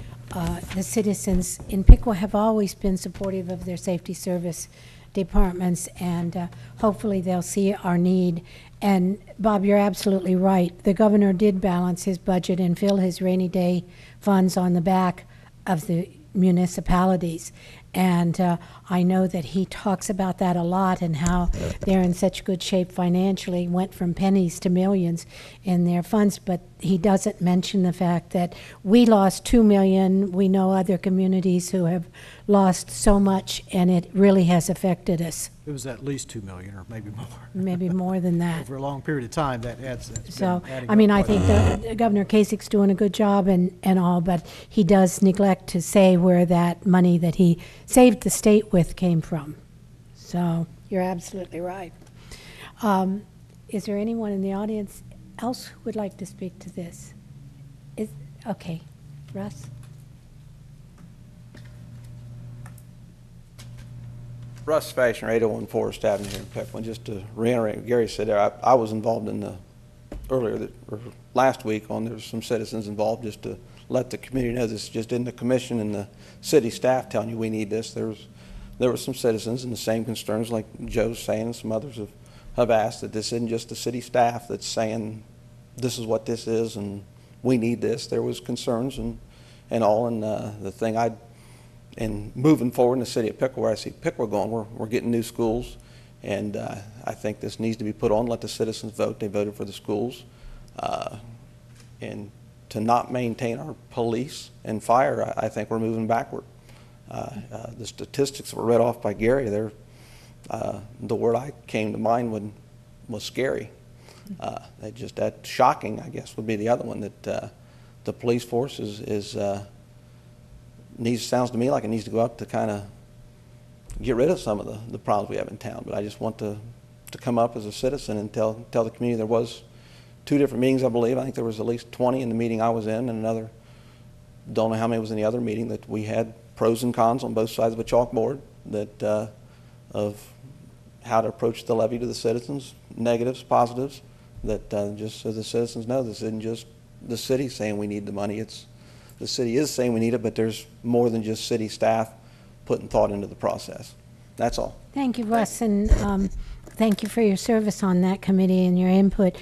the citizens in Piqua have always been supportive of their safety service departments, and hopefully they'll see our need. And Bob, you're absolutely right. The governor did balance his budget and fill his rainy day funds on the back of the municipalities. And I know that he talks about that a lot and how they're in such good shape financially, went from pennies to millions in their funds, but he doesn't mention the fact that we lost $2 million. We know other communities who have lost so much, and it really has affected us. It was at least 2 million or maybe more. Maybe more than that. Over a long period of time, that adds. That's So, been adding I mean, up I quite a think bit. that Governor Kasich's doing a good job and all, but he does neglect to say where that money that he saved the state with came from. So, you're absolutely right. Is there anyone in the audience else who would like to speak to this? Okay, Russ? Russ Fashion, 801 Forest Avenue here in Piqua. Just to reiterate what Gary said there, I was involved in last week on, there's some citizens involved, just to let the community know this just in the commission and the city staff telling you we need this. There were some citizens and the same concerns like Joe's saying and some others have asked, that this isn't just the city staff that's saying this is what this is and we need this. There was concerns and all, and the thing and moving forward in the city of Piqua, where I see Piqua going, we're getting new schools, and I think this needs to be put on, let the citizens vote. They voted for the schools. And to not maintain our police and fire, I think we're moving backward. The statistics that were read off by Gary, the word I came to mind was scary. That shocking, I guess, would be the other one, that the police force sounds to me like it needs to go up to kind of get rid of some of the problems we have in town. But I just want to come up as a citizen and tell the community there was 2 different meetings, I believe. I think there was at least 20 in the meeting I was in, and another, don't know how many was in the other meeting, that we had pros and cons on both sides of a chalkboard that of how to approach the levy to the citizens, negatives, positives, that just so the citizens know this isn't just the city saying we need the money. The city is saying we need it, but there's more than just city staff putting thought into the process. That's all. Thank you, Russ, and thank you for your service on that committee and your input.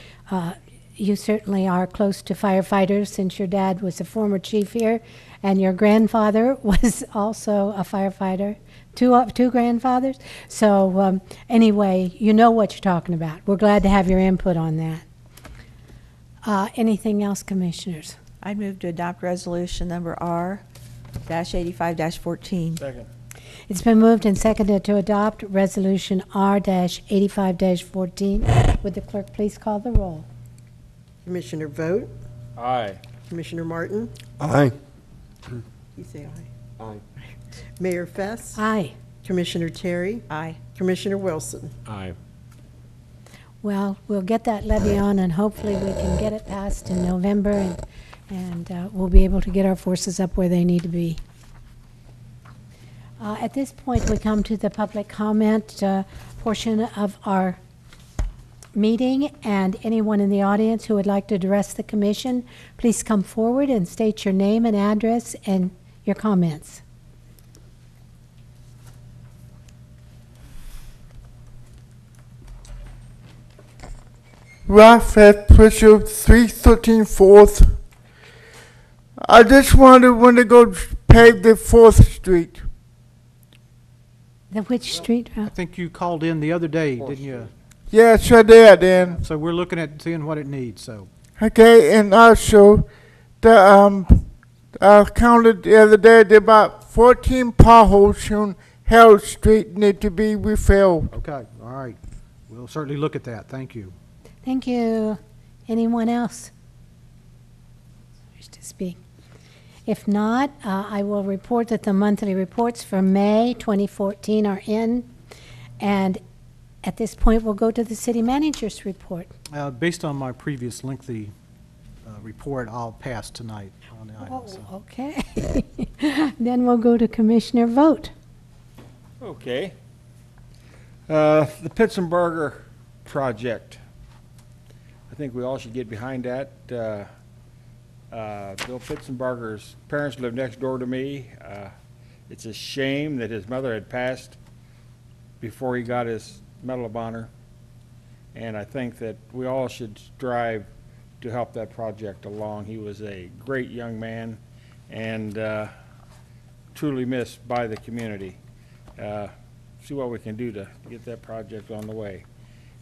You certainly are close to firefighters, since your dad was a former chief here, and your grandfather was also a firefighter. Two grandfathers. So anyway, you know what you're talking about. We're glad to have your input on that. Anything else, commissioners? I'd move to adopt resolution number R-85-14. Second. It's been moved and seconded to adopt resolution R-85-14. Would the clerk please call the roll? Commissioner Vogt, Aye. Commissioner Martin, Aye. you say aye. Aye. Mayor Fess, Aye. Commissioner Terry, Aye. Commissioner Wilson. Aye. Well, we'll get that levy on, and hopefully we can get it passed in November, and we'll be able to get our forces up where they need to be. At this point, we come to the public comment portion of our meeting, and anyone in the audience who would like to address the commission, please come forward and state your name and address and your comments. Raphael Pritchard, 313 4th. I just wondered when they go pave the 4th Street. The which street? I think you called in the other day, didn't you? Yes, I did then. So we're looking at seeing what it needs, so. Okay, and also, I counted the other day, there about 14 potholes on Harold Street need to be refilled. Okay, all right. We'll certainly look at that. Thank you. Thank you. Anyone else wish to speak? If not, I will report that the monthly reports for May 2014 are in, and at this point, we'll go to the city manager's report. Based on my previous lengthy report, I'll pass tonight on the item. So. Okay. Then we'll go to Commissioner Vogt. Okay. The Pittsburgher project. I think we all should get behind that. Bill Pittsburgher's parents live next door to me. It's a shame that his mother had passed before he got his Medal of Honor, and I think that we all should strive to help that project along. He was a great young man, and truly missed by the community. See what we can do to get that project on the way.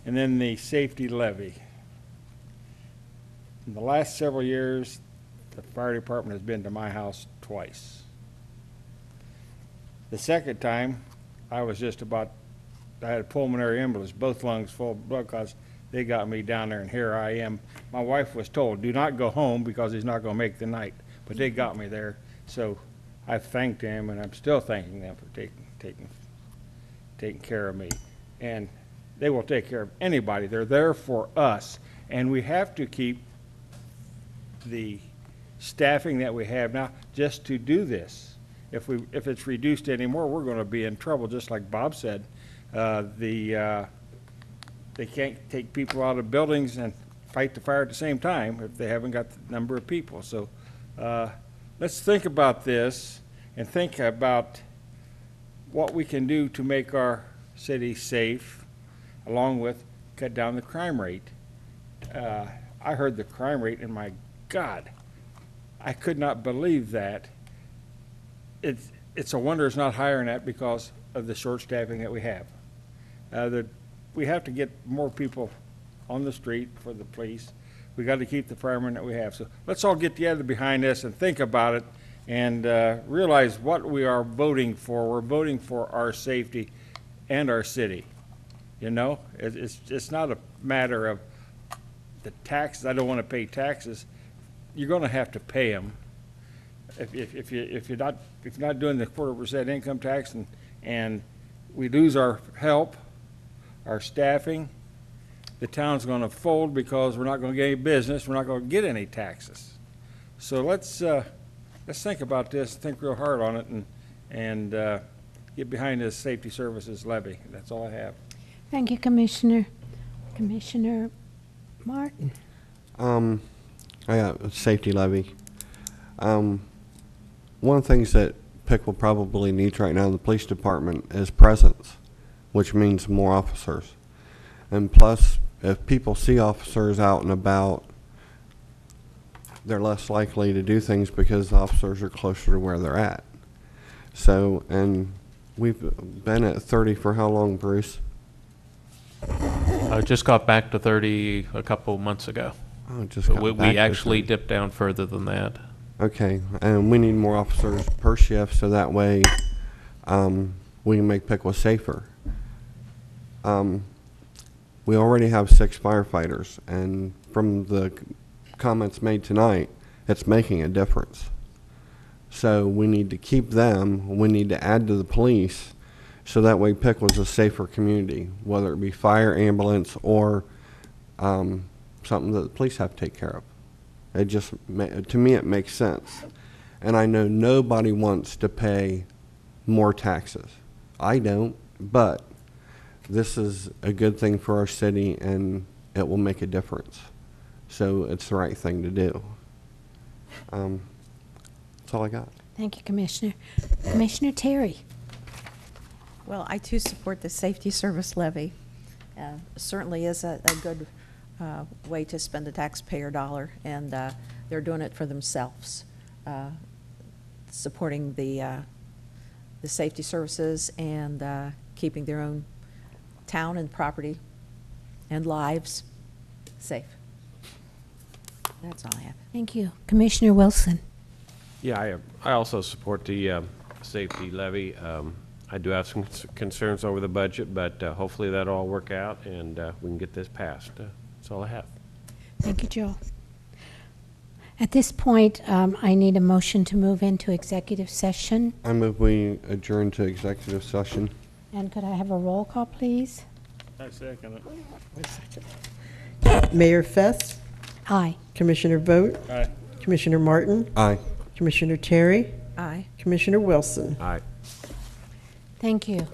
And then the safety levy. In the last several years, the fire department has been to my house twice. The second time, I had a pulmonary embolus, both lungs full of blood clots. They got me down there, and here I am. My wife was told, do not go home because he's not going to make the night. But they got me there, so I thanked them, and I'm still thanking them for taking care of me. And they will take care of anybody. They're there for us, and we have to keep the staffing that we have now just to do this. If it's reduced anymore, we're going to be in trouble, just like Bob said. They can't take people out of buildings and fight the fire at the same time if they haven't got the number of people. So let's think about this and think about what we can do to make our city safe, along with cut down the crime rate. I heard the crime rate, and my God, I could not believe that. It's a wonder it's not higher than that because of the short staffing that we have. We have to get more people on the street for the police. We got to keep the firemen that we have. So let's all get together behind this and think about it and realize what we are voting for. We're voting for our safety and our city. You know, it's not a matter of the taxes. I don't want to pay taxes. You're going to have to pay them. If you're not doing the 4% income tax and we lose our help, our staffing, the town's going to fold because we're not going to get any business. We're not going to get any taxes. So let's think about this, think real hard on it, and get behind this safety services levy. That's all I have. Thank you, Commissioner. Commissioner Martin. I got a safety levy. One of the things that Piqua probably needs right now in the police department is presence, which means more officers. And plus, if people see officers out and about, they're less likely to do things because the officers are closer to where they're at. So, and we've been at 30 for how long, Bruce? I just got back to 30 a couple months ago. Oh, just got we back to actually 30. dipped down further than that. Okay, and we need more officers per shift so that way we can make Piqua safer. We already have 6 firefighters, and from the comments made tonight, it's making a difference. So we need to keep them. We need to add to the police so that way Piqua's a safer community, whether it be fire, ambulance, or something that the police have to take care of. It just, to me, it makes sense. And I know nobody wants to pay more taxes. I don't, but this is a good thing for our city and it will make a difference. So it's the right thing to do. That's all I got. Thank you, Commissioner. Commissioner Terry. Well, I too support the safety service levy. Certainly is a good way to spend a taxpayer dollar, and they're doing it for themselves, supporting the safety services and keeping their own town and property and lives safe. That's all I have. Thank you. Commissioner Wilson. Yeah, I also support the safety levy. I do have some concerns over the budget, but hopefully that'll all work out and we can get this passed. That's all I have. Thank you, Joe. At this point, I need a motion to move into executive session. I move we adjourn to executive session. And could I have a roll call, please? I second it. Wait a second. Mayor Fest, Aye. Commissioner Vogt, Aye. Commissioner Martin, Aye. Commissioner Terry, Aye. Commissioner Wilson. All right. Thank you.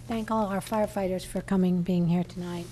Thank all our firefighters for coming, being here tonight.